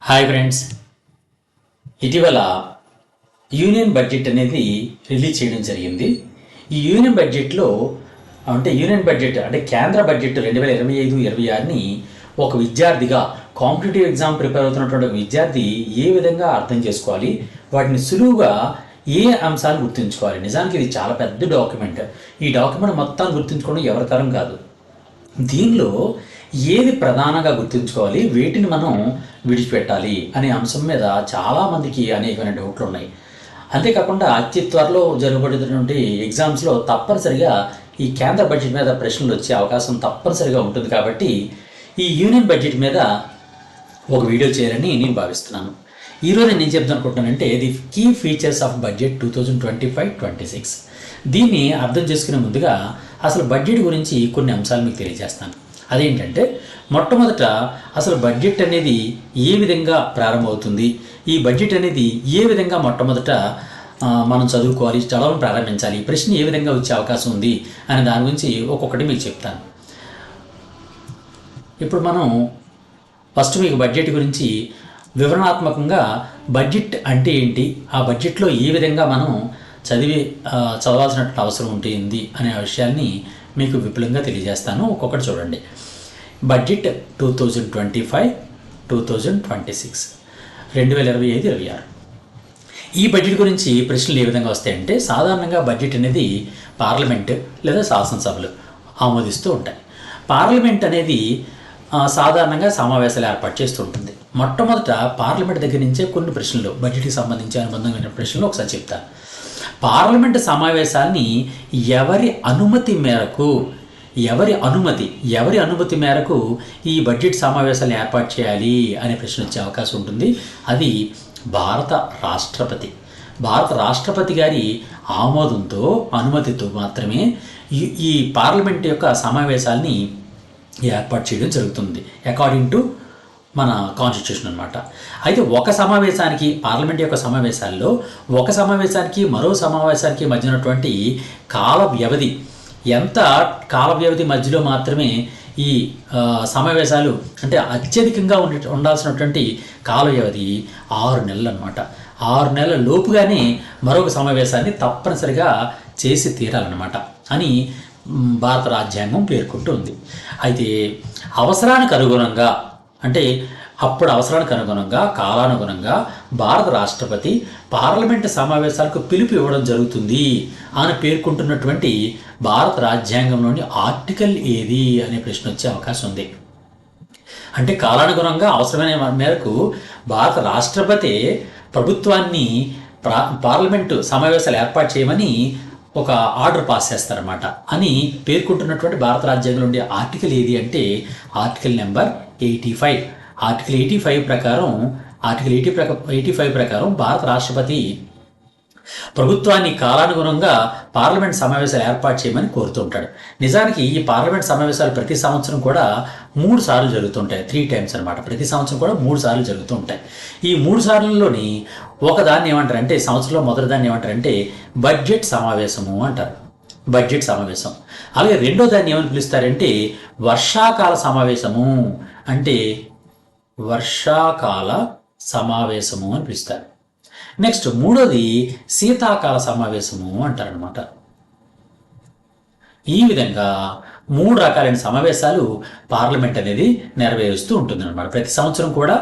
Hi friends, ఇటీవల union budget అనేది release చేయడం జరిగింది. ఈ యూనియన్ బడ్జెట్లో యూనియన్ బడ్జెట్ అంటే కేంద్ర బడ్జెట్ 2025-26ని ఒక విద్యార్థిగా కాంపిటేటివ్ ఎగ్జామ్ ప్రిపేర్ అవుతున్నటువంటి విద్యార్థి ఏ విధంగా అర్థం చేసుకోవాలి, వాటిని సులువుగా ఏ అంశాలు గుర్తుంచుకోవాలి. నిజానికి ఇది చాలా పెద్ద డాక్యుమెంట్. ఈ డాక్యుమెంట్ మొత్తాన్ని గుర్తుంచుకోవడం ఎవరి తరం కాదు. దీనిలో ఏది ప్రధానంగా గుర్తుంచుకోవాలి, వేటిని మనం విడిచిపెట్టాలి అనే అంశం మీద చాలామందికి అనేకమైన డౌట్లు ఉన్నాయి. అంతేకాకుండా అతి త్వరలో జరగబడేటటువంటి ఎగ్జామ్స్లో తప్పనిసరిగా ఈ కేంద్ర బడ్జెట్ మీద ప్రశ్నలు వచ్చే అవకాశం తప్పనిసరిగా ఉంటుంది. కాబట్టి ఈ యూనియన్ బడ్జెట్ మీద ఒక వీడియో చేయాలని నేను భావిస్తున్నాను. ఈరోజు నేను చెప్తాను అనుకుంటున్నానంటే the key features of budget 2025-26. దీన్ని అర్థం చేసుకునే ముందుగా అసలు బడ్జెట్ గురించి కొన్ని అంశాలు మీకు తెలియజేస్తాను. అదేంటంటే, మొట్టమొదట అసలు బడ్జెట్ అనేది ఏ విధంగా ప్రారంభమవుతుంది, ఈ బడ్జెట్ అనేది ఏ విధంగా మొట్టమొదట మనం చదువుకోవాలి, చదవడం ప్రారంభించాలి, ప్రశ్న ఏ విధంగా వచ్చే అవకాశం ఉంది అనే దాని గురించి ఒక్కొక్కటి మీకు చెప్తాను. ఇప్పుడు మనం ఫస్ట్ మీకు బడ్జెట్ గురించి వివరణాత్మకంగా బడ్జెట్ అంటే ఏంటి, ఆ బడ్జెట్లో ఏ విధంగా మనం చదవాల్సినటువంటి అవసరం ఉంటుంది అనే విషయాన్ని మీకు విపులంగా తెలియజేస్తాను. ఒక్కొక్కటి చూడండి. బడ్జెట్ 2025-26 2025-26 ఈ బడ్జెట్ గురించి ప్రశ్నలు ఏ విధంగా వస్తాయంటే, సాధారణంగా బడ్జెట్ అనేది పార్లమెంట్ లేదా శాసనసభలు ఆమోదిస్తూ ఉంటాయి. పార్లమెంట్ అనేది సాధారణంగా సమావేశాలు ఏర్పాటు చేస్తూ ఉంటుంది. మొట్టమొదట పార్లమెంట్ దగ్గర నుంచే కొన్ని ప్రశ్నలు, బడ్జెట్కి సంబంధించి అనుబంధమైన ప్రశ్నలు ఒకసారి చెప్తాను. పార్లమెంటు సమావేశాన్ని ఎవరి అనుమతి మేరకు ఈ బడ్జెట్ సమావేశాలు ఏర్పాటు చేయాలి అనే ప్రశ్న వచ్చే అవకాశం ఉంటుంది. అది భారత రాష్ట్రపతి గారి ఆమోదంతో, అనుమతితో మాత్రమే ఈ పార్లమెంట్ యొక్క సమావేశాల్ని ఏర్పాటు చేయడం జరుగుతుంది, అకార్డింగ్ టు మన కాన్స్టిట్యూషన్ అనమాట. అయితే ఒక సమావేశానికి, పార్లమెంట్ యొక్క సమావేశాల్లో ఒక సమావేశానికి మరో సమావేశానికి మధ్య ఉన్నటువంటి కాల వ్యవధి, ఎంత కాల వ్యవధి మధ్యలో మాత్రమే ఈ సమావేశాలు అంటే అత్యధికంగా ఉండాల్సినటువంటి కాల వ్యవధి 6 నెలలు అనమాట. 6 నెలల లోపుగానే మరొక సమావేశాన్ని తప్పనిసరిగా చేసి తీరాలన్నమాట అని భారత రాజ్యాంగం పేర్కొంటూ ఉంది. అయితే అవసరానికి అనుగుణంగా, అంటే అప్పుడు అవసరానికి అనుగుణంగా, కాలానుగుణంగా భారత రాష్ట్రపతి పార్లమెంటు సమావేశాలకు పిలుపు ఇవ్వడం జరుగుతుంది అని పేర్కొంటున్నటువంటి భారత రాజ్యాంగంలోని ఆర్టికల్ ఏది అనే ప్రశ్న వచ్చే అవకాశం ఉంది. అంటే కాలానుగుణంగా అవసరమైన మేరకు భారత రాష్ట్రపతి ప్రభుత్వాన్ని పార్లమెంటు సమావేశాలు ఏర్పాటు చేయమని ఒక ఆర్డర్ పాస్ చేస్తారన్నమాట అని పేర్కొంటున్నటువంటి భారత రాజ్యాంగంలో ఉండే ఆర్టికల్ ఏది అంటే ఆర్టికల్ నెంబర్ 85. ఆర్టికల్ 85 ప్రకారం భారత రాష్ట్రపతి ప్రభుత్వాన్ని కాలానుగుణంగా పార్లమెంట్ సమావేశాలు ఏర్పాటు చేయమని కోరుతూ ఉంటాడు. నిజానికి ఈ పార్లమెంట్ సమావేశాలు ప్రతి సంవత్సరం కూడా 3 సార్లు జరుగుతుంటాయి, 3 టైమ్స్ అనమాట. ప్రతి సంవత్సరం కూడా 3 సార్లు జరుగుతూ ఉంటాయి. ఈ 3 సార్లలోని ఒకదాన్ని ఏమంటారంటే, సంవత్సరంలో మొదటి దాన్ని ఏమంటారంటే బడ్జెట్ సమావేశము అంటారు, బడ్జెట్ సమావేశం. అలాగే రెండో దాన్ని ఏమని పిలుస్తారంటే వర్షాకాల సమావేశము, అంటే వర్షాకాల సమావేశము అని పిలుస్తారు. నెక్స్ట్ మూడోది శీతాకాల సమావేశము అంటారనమాట. ఈ విధంగా 3 రకాలైన సమావేశాలు పార్లమెంట్ అనేది నెరవేరుస్తూ ఉంటుంది అనమాట. ప్రతి సంవత్సరం కూడా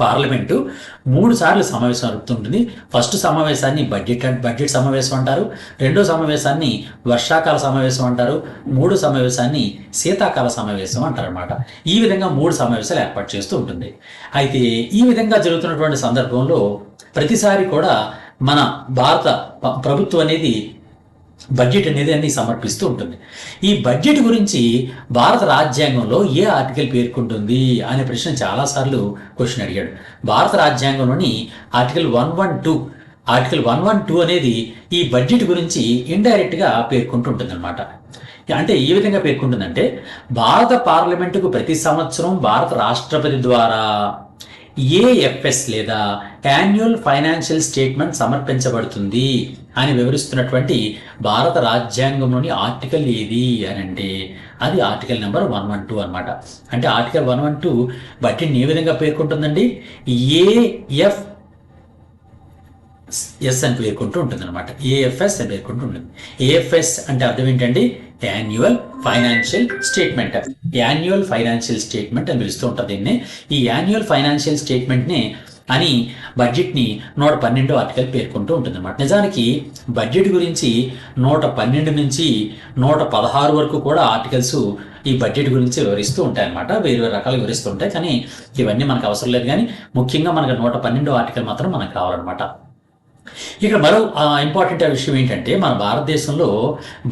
పార్లమెంటు 3 సార్లు సమావేశం జరుపుతుంటుంది. ఫస్ట్ సమావేశాన్ని బడ్జెట్ సమావేశం అంటారు, రెండో సమావేశాన్ని వర్షాకాల సమావేశం అంటారు, మూడో సమావేశాన్ని శీతాకాల సమావేశం అంటారనమాట. ఈ విధంగా 3 సమావేశాలు ఏర్పాటు చేస్తూ ఉంటుంది. అయితే ఈ విధంగా జరుగుతున్నటువంటి సందర్భంలో ప్రతిసారి కూడా మన భారత ప్రభుత్వం అనేది బడ్జెట్ అనేది అన్ని సమర్పిస్తూ ఉంటుంది. ఈ బడ్జెట్ గురించి భారత రాజ్యాంగంలో ఏ ఆర్టికల్ పేర్కొంటుంది అనే ప్రశ్న చాలాసార్లు క్వశ్చన్ అడిగాడు. భారత రాజ్యాంగంలోని ఆర్టికల్ 112 అనేది ఈ బడ్జెట్ గురించి ఇండైరెక్ట్గా పేర్కొంటూ ఉంటుంది అనమాట. అంటే ఏ విధంగా పేర్కొంటుందంటే, భారత పార్లమెంటుకు ప్రతి సంవత్సరం భారత రాష్ట్రపతి ద్వారా ఏఎఫ్ఎస్ లేదా యాన్యువల్ ఫైనాన్షియల్ స్టేట్మెంట్ సమర్పించబడుతుంది అని వివరిస్తున్నటువంటి భారత రాజ్యాంగంలోని ఆర్టికల్ ఏది అని అంటే అది ఆర్టికల్ నెంబర్ 112 అనమాట. అంటే ఆర్టికల్ 112 బడ్జెట్ని ఏ విధంగా పేర్కొంటుందండి? ఏఎఫ్ ఎస్ అని పేర్కొంటూ ఉంటుంది అనమాట. ఏఎఫ్ఎస్ అని పేర్కొంటూ ఉంటుంది. ఏఎఫ్ఎస్ అంటే అర్థం ఏంటండి? Annual financial statement. Annual financial statement అని పిలుస్తూ ఉంటుంది దీన్ని. ఈ యాన్యువల్ ఫైనాన్షియల్ స్టేట్మెంట్ని అని బడ్జెట్ని 112 ఆర్టికల్ పేర్కొంటూ ఉంటుంది అనమాట. నిజానికి బడ్జెట్ గురించి 112 నుంచి 116 వరకు కూడా ఆర్టికల్స్ ఈ బడ్జెట్ గురించి వివరిస్తూ ఉంటాయన్నమాట. వేరు వేరు రకాలు వివరిస్తూ ఉంటాయి, కానీ ఇవన్నీ మనకు అవసరం లేదు. కానీ ముఖ్యంగా మనకు 112 ఆర్టికల్ మాత్రం మనకు కావాలన్నమాట. ఇక్కడ మరో ఇంపార్టెంట్ విషయం ఏంటంటే, మన భారతదేశంలో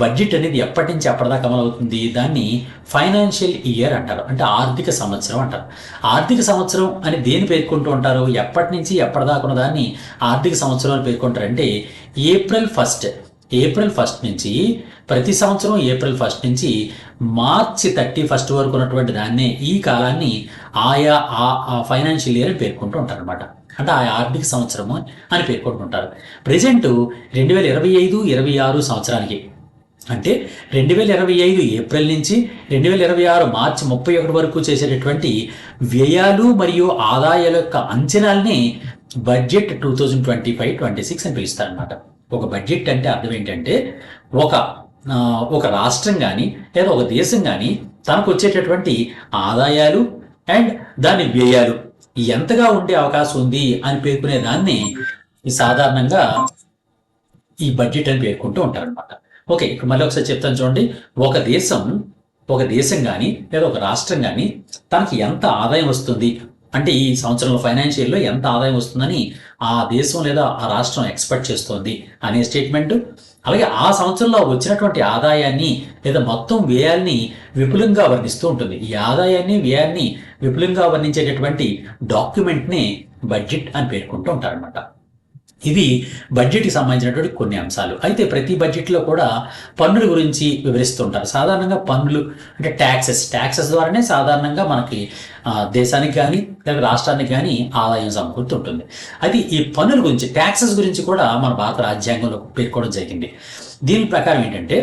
బడ్జెట్ అనేది ఎప్పటి నుంచి ఎప్పటిదాకా అమలవుతుంది? దాన్ని ఫైనాన్షియల్ ఇయర్ అంటారు, అంటే ఆర్థిక సంవత్సరం అంటారు. ఆర్థిక సంవత్సరం అని దేని పేర్కొంటూ ఉంటారు? ఎప్పటి నుంచి ఎప్పటిదాకా ఉన్న దాన్ని ఆర్థిక సంవత్సరం అని పేర్కొంటారు. అంటే ఏప్రిల్ 1 నుంచి ప్రతి సంవత్సరం ఏప్రిల్ 1 నుంచి మార్చి 31 వరకు ఉన్నటువంటి దాన్నే, ఈ కాలాన్ని ఆయా ఫైనాన్షియల్ ఇయర్ అని పేర్కొంటూ ఉంటారు అనమాట. అంటే ఆ ఆర్థిక సంవత్సరము అని పేర్కొంటుంటారు. ప్రజెంట్ 2025-26 సంవత్సరానికి, అంటే 2025 ఏప్రిల్ నుంచి 2026 మార్చి 31 వరకు చేసేటటువంటి వ్యయాలు మరియు ఆదాయాల యొక్క అంచనాల్ని బడ్జెట్ 2025-26 అని పిలుస్తారనమాట. ఒక బడ్జెట్ అంటే అర్థం ఏంటంటే, ఒక రాష్ట్రం కానీ లేదా ఒక దేశం కానీ తనకు వచ్చేటటువంటి ఆదాయాలు అండ్ దాని వ్యయాలు ఎంతగా ఉండే అవకాశం ఉంది అని పేర్కొనే దాన్ని సాధారణంగా ఈ బడ్జెట్ అని పేర్కొంటూ ఉంటారనమాట. ఓకే, ఇక్కడ మళ్ళీ ఒకసారి చెప్తాను చూడండి. ఒక దేశం కానీ లేదా ఒక రాష్ట్రం కానీ తనకి ఎంత ఆదాయం వస్తుంది, అంటే ఈ సంవత్సరంలో ఫైనాన్షియల్లో ఎంత ఆదాయం వస్తుందని ఆ దేశం లేదా ఆ రాష్ట్రం ఎక్స్పెక్ట్ చేస్తోంది అనే స్టేట్మెంట్. అలాగే ఆ సంవత్సరంలో వచ్చినటువంటి ఆదాయాన్ని లేదా మొత్తం వ్యయాల్ని విపులంగా వర్ణిస్తూ ఉంటుంది. ఈ ఆదాయాన్ని వ్యయాన్ని విపులంగా వర్ణించేటటువంటి డాక్యుమెంట్ని బడ్జెట్ అని పేర్కొంటూ ఉంటారనమాట. ఇవి బడ్జెట్కి సంబంధించినటువంటి కొన్ని అంశాలు. అయితే ప్రతి బడ్జెట్లో కూడా పన్నుల గురించి వివరిస్తుంటారు. సాధారణంగా పన్నులు అంటే ట్యాక్సెస్ ద్వారానే సాధారణంగా మనకి దేశానికి కానీ లేదా రాష్ట్రానికి కానీ ఆదాయం సమకూరుతుంటుంది. అది ఈ పన్నుల గురించి, ట్యాక్సెస్ గురించి కూడా మన భారత రాజ్యాంగంలో పేర్కొనడం జరిగింది. దీని ప్రకారం ఏంటంటే,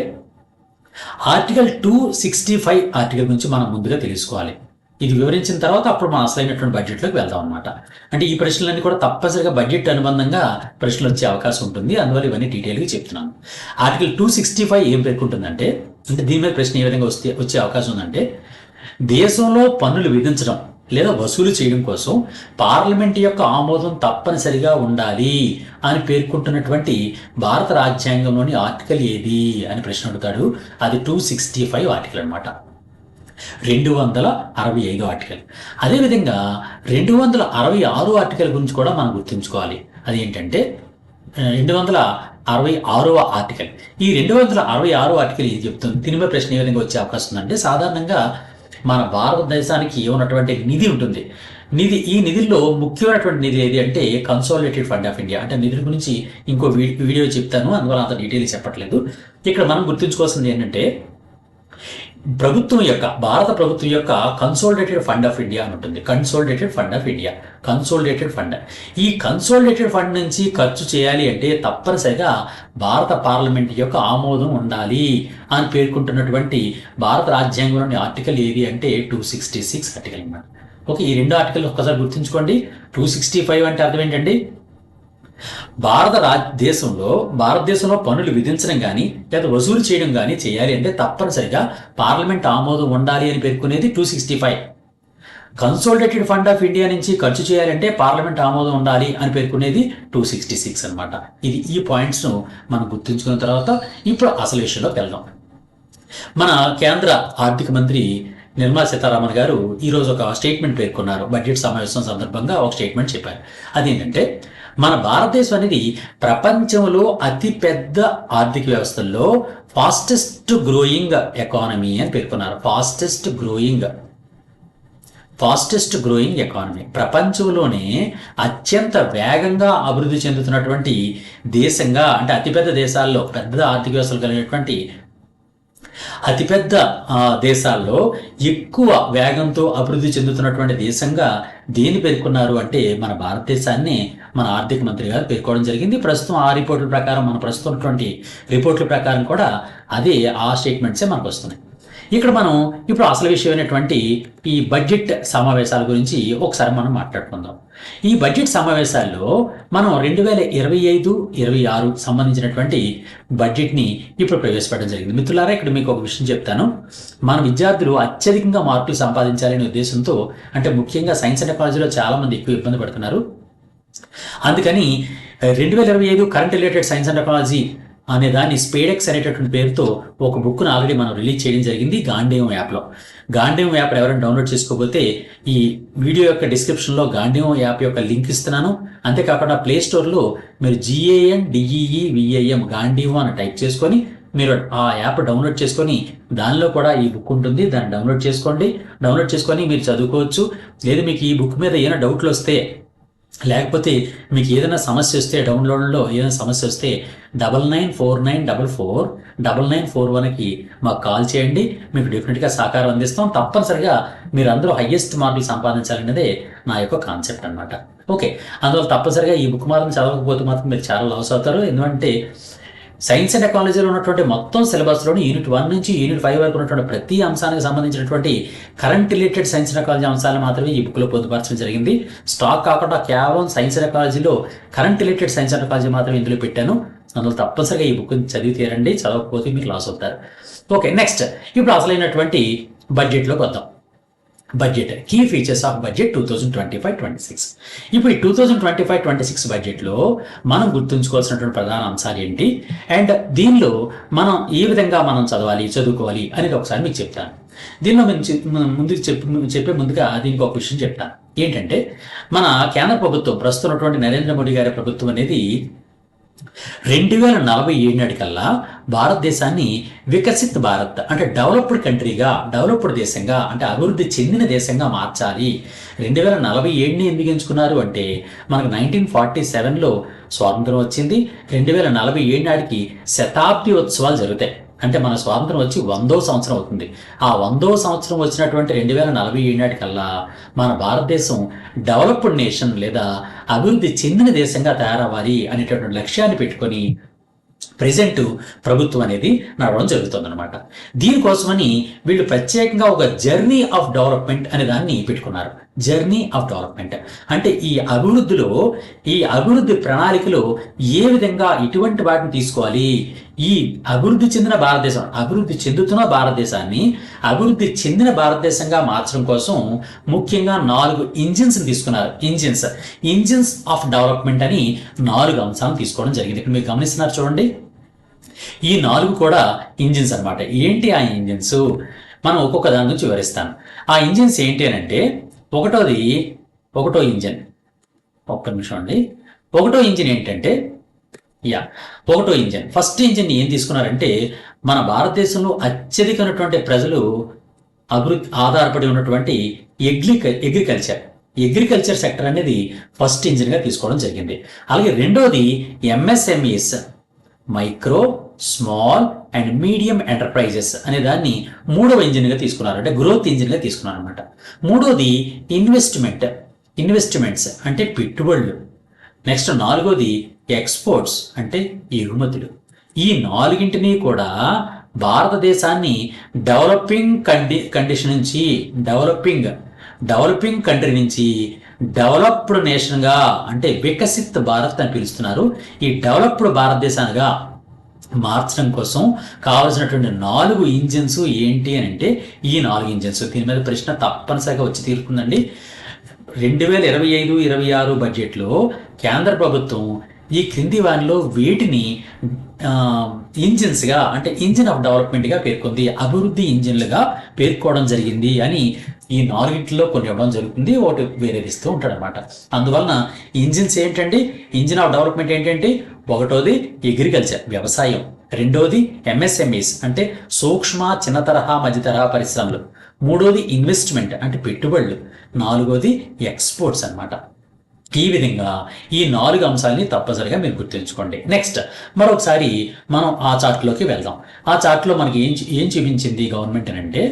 ఆర్టికల్ 265 ఆర్టికల్ గురించి మనం ముందుగా తెలుసుకోవాలి. ఇది వివరించిన తర్వాత అప్పుడు మనం అసలైనటువంటి బడ్జెట్లోకి వెళ్దాం అనమాట. అంటే ఈ ప్రశ్నలన్నీ కూడా తప్పనిసరిగా బడ్జెట్ అనుబంధంగా ప్రశ్నలు వచ్చే అవకాశం ఉంటుంది, అందువల్ల ఇవన్నీ డీటెయిల్గా చెప్తున్నాను. ఆర్టికల్ 265 ఏం పేర్కొంటుందంటే, అంటే దీని మీద ప్రశ్న ఏ విధంగా వచ్చే అవకాశం ఉందంటే, దేశంలో పన్నులు విధించడం లేదా వసూలు చేయడం కోసం పార్లమెంట్ యొక్క ఆమోదం తప్పనిసరిగా ఉండాలి అని పేర్కొంటున్నటువంటి భారత రాజ్యాంగంలోని ఆర్టికల్ ఏది అని ప్రశ్న అడుగుతాడు. అది 265 ఆర్టికల్ అనమాట. 265 ఆర్టికల్. అదేవిధంగా 266 ఆర్టికల్ గురించి కూడా మనం గుర్తుంచుకోవాలి. అది ఏంటంటే 266వ ఆర్టికల్. ఈ 266 ఆర్టికల్ ఏది చెప్తుంది? దీని మీద ప్రశ్న ఏ విధంగా వచ్చే అవకాశం ఉందంటే, సాధారణంగా మన భారతదేశానికి ఉన్నటువంటి నిధి ఉంటుంది. ఈ నిధుల్లో ముఖ్యమైనటువంటి నిధి ఏది అంటే కన్సాలిడేటెడ్ ఫండ్ ఆఫ్ ఇండియా. అంటే నిధుల గురించి ఇంకో వీడియో చెప్తాను, అందువల్ల అంత డీటెయిల్ చెప్పట్లేదు. ఇక్కడ మనం గుర్తుంచుకోవాల్సింది ఏంటంటే, భారత ప్రభుత్వం యొక్క కన్సాలిడేటెడ్ ఫండ్ ఆఫ్ ఇండియా అని ఉంటుంది. Consolidated fund. ఈ కన్సాలిడేటెడ్ ఫండ్ నుంచి ఖర్చు చేయాలి అంటే తప్పనిసరిగా భారత పార్లమెంట్ యొక్క ఆమోదం ఉండాలి అని పేర్కొంటున్నటువంటి భారత రాజ్యాంగంలోని ఆర్టికల్ ఏది అంటే 266 ఆర్టికల్ అన్నమాట. ఓకే, ఈ 2 ఆర్టికల్ ఒక్కసారి గుర్తుంచుకోండి. 265 అంటే అర్థం ఏంటండి, భారతదేశంలో పన్నులు విధించడం కానీ లేదా వసూలు చేయడం కానీ చేయాలి అంటే తప్పనిసరిగా పార్లమెంట్ ఆమోదం ఉండాలి అని పేర్కొనేది 265. కన్సాలిడేటెడ్ ఫండ్ ఆఫ్ ఇండియా నుంచి ఖర్చు చేయాలంటే పార్లమెంట్ ఆమోదం ఉండాలి అని పేర్కొనేది 266 అనమాట. ఈ పాయింట్స్ను మనం గుర్తుంచుకున్న తర్వాత ఇప్పుడు అసలు విషయంలోకి వెళ్దాం. మన కేంద్ర ఆర్థిక మంత్రి నిర్మలా సీతారామన్ గారు ఈరోజు ఒక స్టేట్మెంట్ పేర్కొన్నారు. బడ్జెట్ సమావేశం సందర్భంగా ఒక స్టేట్మెంట్ చెప్పారు. అదేంటంటే, మన భారతదేశం అనేది ప్రపంచంలో అతిపెద్ద ఆర్థిక వ్యవస్థల్లో ఫాస్టెస్ట్ గ్రోయింగ్ ఎకానమీ అని పేర్కొన్నారు. ఫాస్టెస్ట్ గ్రోయింగ్ ఎకానమీ, ప్రపంచంలోనే అత్యంత వేగంగా అభివృద్ధి చెందుతున్నటువంటి దేశంగా, అంటే అతిపెద్ద దేశాల్లో పెద్ద ఆర్థిక వ్యవస్థలు కలిగినటువంటి అతిపెద్ద దేశాల్లో ఎక్కువ వేగంతో అభివృద్ధి చెందుతున్నటువంటి దేశంగా దేని పేర్కొన్నారు అంటే మన భారతదేశాన్ని మన ఆర్థిక మంత్రి గారు పేర్కోవడం జరిగింది. ప్రస్తుతం ఆ రిపోర్టుల ప్రకారం, మన ప్రస్తుతం ఉన్నటువంటి రిపోర్టుల ప్రకారం కూడా అదే ఆ స్టేట్మెంట్సే మనకు వస్తున్నాయి. ఇక్కడ మనం ఇప్పుడు అసలు విషయమైనటువంటి ఈ బడ్జెట్ సమావేశాల గురించి ఒకసారి మనం మాట్లాడుకుందాం. ఈ బడ్జెట్ సమావేశాల్లో మనం 2025-26 సంబంధించినటువంటి బడ్జెట్ని ఇప్పుడు ప్రవేశపెట్టడం జరిగింది. మిత్రులారా, ఇక్కడ మీకు ఒక విషయం చెప్తాను. మన విద్యార్థులు అత్యధికంగా మార్కులు సంపాదించాలనే ఉద్దేశంతో, అంటే ముఖ్యంగా సైన్స్ అండ్ టెక్నాలజీలో చాలామంది ఎక్కువ ఇబ్బంది పడుతున్నారు. అందుకని 2025 current related science and technology అనే దాన్ని స్పేడెక్స్ అనేటటువంటి పేరుతో ఒక బుక్ను ఆల్రెడీ మనం రిలీజ్ చేయడం జరిగింది గాంధీవం యాప్లో. గాంధీవం యాప్ ఎవరైనా డౌన్లోడ్ చేసుకోకపోతే ఈ వీడియో యొక్క డిస్క్రిప్షన్లో గాంధీవం యాప్ యొక్క లింక్ ఇస్తున్నాను. అంతేకాకుండా ప్లే స్టోర్లో మీరు GANDEEVIM గాంధీవం అని టైప్ చేసుకొని మీరు ఆ యాప్ డౌన్లోడ్ చేసుకొని దానిలో కూడా ఈ బుక్ ఉంటుంది, దాన్ని డౌన్లోడ్ చేసుకోండి. డౌన్లోడ్ చేసుకొని మీరు చదువుకోవచ్చు. లేదు మీకు ఈ బుక్ మీద ఏమైనా డౌట్లు వస్తే, లేకపోతే మీకు ఏదైనా సమస్య వస్తే, డౌన్లోడ్లో ఏదైనా సమస్య వస్తే 9949449941కి మాకు కాల్ చేయండి. మీకు డెఫినెట్గా సహకారం అందిస్తాం. తప్పనిసరిగా మీరు అందరూ హయ్యెస్ట్ మార్కులు సంపాదించాలనేదే నా యొక్క కాన్సెప్ట్ అనమాట. ఓకే, అందువల్ల తప్పనిసరిగా ఈ బుక్ మాత్రం చదవకపోతే మాత్రం మీరు చాలా లాస్ అవుతారు. ఎందుకంటే సైన్స్ అండ్ టెక్నాలజీలో ఉన్నటువంటి మొత్తం సిలబస్లోని యూనిట్ 1 నుంచి యూనిట్ 5 వరకు ఉన్నటువంటి ప్రతి అంశానికి సంబంధించినటువంటి current related science and technology అంశాలు మాత్రమే ఈ బుక్లో పొందుపరచడం జరిగింది. స్టాక్ కాకుండా కేవలం సైన్స్ అండ్ టెక్నాలజీలో current related science and technology మాత్రమే ఇందులో పెట్టాను. అందులో తప్పనిసరిగా ఈ బుక్ని చదివి తీరండి. చదవకపోతే మీరు లాస్ అవుతారు. ఓకే, నెక్స్ట్ ఇప్పుడు అసలైనటువంటి బడ్జెట్లోకి వద్దాం. Budget key features of budget 2025-26. ఇప్పుడు ఈ 2025-26 బడ్జెట్లో మనం గుర్తుంచుకోవాల్సినటువంటి ప్రధాన అంశాలు ఏంటి, అండ్ దీనిలో మనం ఏ విధంగా మనం చదువుకోవాలి అనేది ఒకసారి మీకు చెప్తాను. దీనిలో ముందుకు చెప్పే ముందుగా దీనికి ఒక విషయం చెప్తాను. ఏంటంటే మన కేంద్ర ప్రభుత్వం, ప్రస్తుతం ఉన్నటువంటి నరేంద్ర మోడీ గారి ప్రభుత్వం అనేది 2047 నాటికల్లా భారతదేశాన్ని వికసిత్ భారత్ అంటే డెవలప్డ్ కంట్రీగా, డెవలప్డ్ దేశంగా, అంటే అభివృద్ధి చెందిన దేశంగా మార్చాలి. 2047ని ఎందుకు ఎంచుకున్నారు అంటే మనకు 1947లో స్వాతంత్రం వచ్చింది. 2047 నాటికి శతాబ్ది ఉత్సవాలు జరుగుతాయి. అంటే మన స్వాతంత్రం వచ్చి 100వ సంవత్సరం అవుతుంది. ఆ 100వ సంవత్సరం వచ్చినటువంటి 2047 నాటికల్లా మన భారతదేశం డెవలప్డ్ నేషన్ లేదా అభివృద్ధి చెందిన దేశంగా తయారవ్వాలి అనేటటువంటి లక్ష్యాన్ని పెట్టుకొని ప్రెజెంట్ ప్రభుత్వం అనేది నడవడం జరుగుతుందన్నమాట. దీనికోసమని వీళ్ళు ప్రత్యేకంగా ఒక జర్నీ ఆఫ్ డెవలప్మెంట్ అనే దాన్ని పెట్టుకున్నారు. జర్నీ ఆఫ్ డెవలప్మెంట్ అంటే ఈ అభివృద్ధిలో, ఈ అభివృద్ధి ప్రణాళికలో ఏ విధంగా ఇటువంటి వాటిని తీసుకోవాలి, ఈ అభివృద్ధి చెందిన భారతదేశం, అభివృద్ధి చెందుతున్న భారతదేశాన్ని అభివృద్ధి చెందిన భారతదేశంగా మార్చడం కోసం ముఖ్యంగా 4 ఇంజిన్స్ని తీసుకున్నారు. ఇంజిన్స్ ఆఫ్ డెవలప్మెంట్ అని 4 అంశాలను తీసుకోవడం జరిగింది. ఇక్కడ మీరు గమనిస్తున్నారు చూడండి, ఈ 4 కూడా ఇంజిన్స్ అనమాట. ఏంటి ఆ ఇంజిన్స్, మనం ఒక్కొక్క దాని గురించి వివరిస్తాను. ఆ ఇంజిన్స్ ఏంటి అని అంటే ఒకటో ఇంజిన్, ఒక్క నిమిషం అండి. ఒకటో ఇంజిన్ ఏంటంటే ఒకటో ఇంజిన్, ఫస్ట్ ఇంజిన్ ఏం తీసుకున్నారంటే మన భారతదేశంలో అత్యధికమైనటువంటి ప్రజలు అభివృద్ధి ఆధారపడి ఉన్నటువంటి అగ్రికల్చర్ సెక్టర్ అనేది ఫస్ట్ ఇంజిన్గా తీసుకోవడం జరిగింది. అలాగే రెండోది MSMEs, micro, small and medium enterprises అనే దాన్ని 3వ ఇంజిన్గా తీసుకున్నారు, అంటే గ్రోత్ ఇంజిన్గా తీసుకున్నారు అనమాట. మూడోది ఇన్వెస్ట్మెంట్స్ అంటే పెట్టుబడులు. నెక్స్ట్ 4వది ఎక్స్పోర్ట్స్ అంటే ఎగుమతులు. ఈ 4గింటిని కూడా భారతదేశాన్ని డెవలపింగ్ కండిషన్ నుంచి డెవలపింగ్ కంట్రీ నుంచి డెవలప్డ్ నేషన్గా అంటే వికసిత్ భారత్ అని పిలుస్తున్నారు. ఈ డెవలప్డ్ భారతదేశానిగా మార్చడం కోసం కావాల్సినటువంటి 4 ఇంజిన్స్ ఏంటి అని అంటే ఈ 4 ఇంజిన్స్. దీని మీద ప్రశ్న తప్పనిసరిగా వచ్చి తీరుతుందండి. 2025-26 బడ్జెట్లో కేంద్ర ప్రభుత్వం ఈ క్రింది వారిలో వేటిని ఇంజిన్స్గా అంటే ఇంజిన్ ఆఫ్ డెవలప్మెంట్గా పేర్కొంది, అభివృద్ధి ఇంజిన్లుగా పేర్కోవడం జరిగింది అని ఈ 4గిట్లో కొన్ని ఇవ్వడం జరుగుతుంది, ఒకటి వేరేది ఇస్తూ ఉంటాడు అనమాట. అందువలన ఇంజిన్స్ ఏంటండి, ఇంజిన్ ఆఫ్ డెవలప్మెంట్ ఏంటంటే ఒకటోది అగ్రికల్చర్ వ్యవసాయం, రెండోది MSMEs అంటే సూక్ష్మ చిన్న తరహా మధ్య తరహా పరిశ్రమలు, మూడోది ఇన్వెస్ట్మెంట్ అంటే పెట్టుబడులు, 4వది ఎక్స్పోర్ట్స్ అనమాట. ఈ విధంగా ఈ 4 అంశాలని తప్పనిసరిగా మీరు గుర్తుంచుకోండి. నెక్స్ట్ మరొకసారి మనం ఆ చార్ట్లోకి వెళ్దాం. ఆ చార్ట్లో మనకి ఏం చూపించింది గవర్నమెంట్ అని అంటే,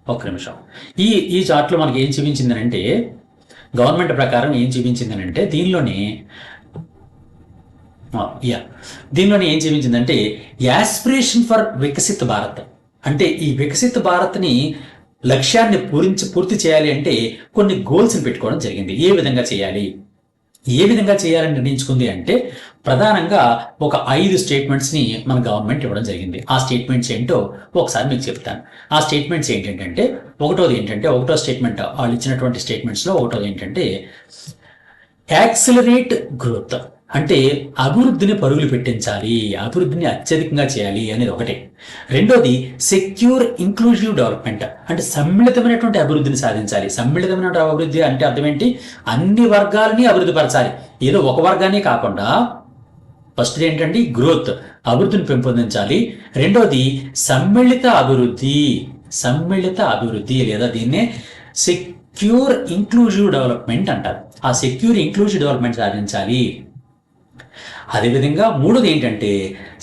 ఒక్క నిమిషం, ఈ చార్ట్లో మనకి ఏం చూపించింది అంటే, గవర్నమెంట్ ప్రకారం ఏం చూపించింది అంటే దీనిలోనే ఏం చూపించిందంటే యాస్పిరేషన్ ఫర్ వికసిత్ భారత్ అంటే ఈ వికసిత భారత్ని లక్ష్యాన్ని పూర్తి చేయాలి అంటే కొన్ని గోల్స్ని పెట్టుకోవడం జరిగింది. ఏ విధంగా చేయాలి, ఏ విధంగా చేయాలని నిర్ణయించుకుంది అంటే ప్రధానంగా ఒక 5 స్టేట్మెంట్స్ని మన గవర్నమెంట్ ఇవ్వడం జరిగింది. ఆ స్టేట్మెంట్స్ ఏంటో ఒకసారి మీకు చెప్తాను. ఆ స్టేట్మెంట్స్ ఏంటంటే ఒకటో స్టేట్మెంట్, వాళ్ళు ఇచ్చినటువంటి స్టేట్మెంట్స్లో ఒకటోది ఏంటంటే యాక్సిలరేట్ గ్రోత్, అంటే అభివృద్ధిని పరుగులు పెట్టించాలి, అభివృద్ధిని అత్యధికంగా చేయాలి అనేది ఒకటే. రెండోది సెక్యూర్ ఇంక్లూజివ్ డెవలప్మెంట్, అంటే సమ్మిళితమైనటువంటి అభివృద్ధిని సాధించాలి. సమ్మిళితమైన అభివృద్ధి అంటే అర్థం ఏంటి, అన్ని వర్గాలని అభివృద్ధి పరచాలి, ఏదో ఒక వర్గాన్ని కాకుండా. ఫస్ట్ ఏంటంటే గ్రోత్, అభివృద్ధిని పెంపొందించాలి. రెండోది సమ్మిళిత అభివృద్ధి లేదా దీన్నే సెక్యూర్ ఇంక్లూజివ్ డెవలప్మెంట్ అంటారు. ఆ సెక్యూర్ ఇంక్లూజివ్ డెవలప్మెంట్ సాధించాలి. అదేవిధంగా మూడోది ఏంటంటే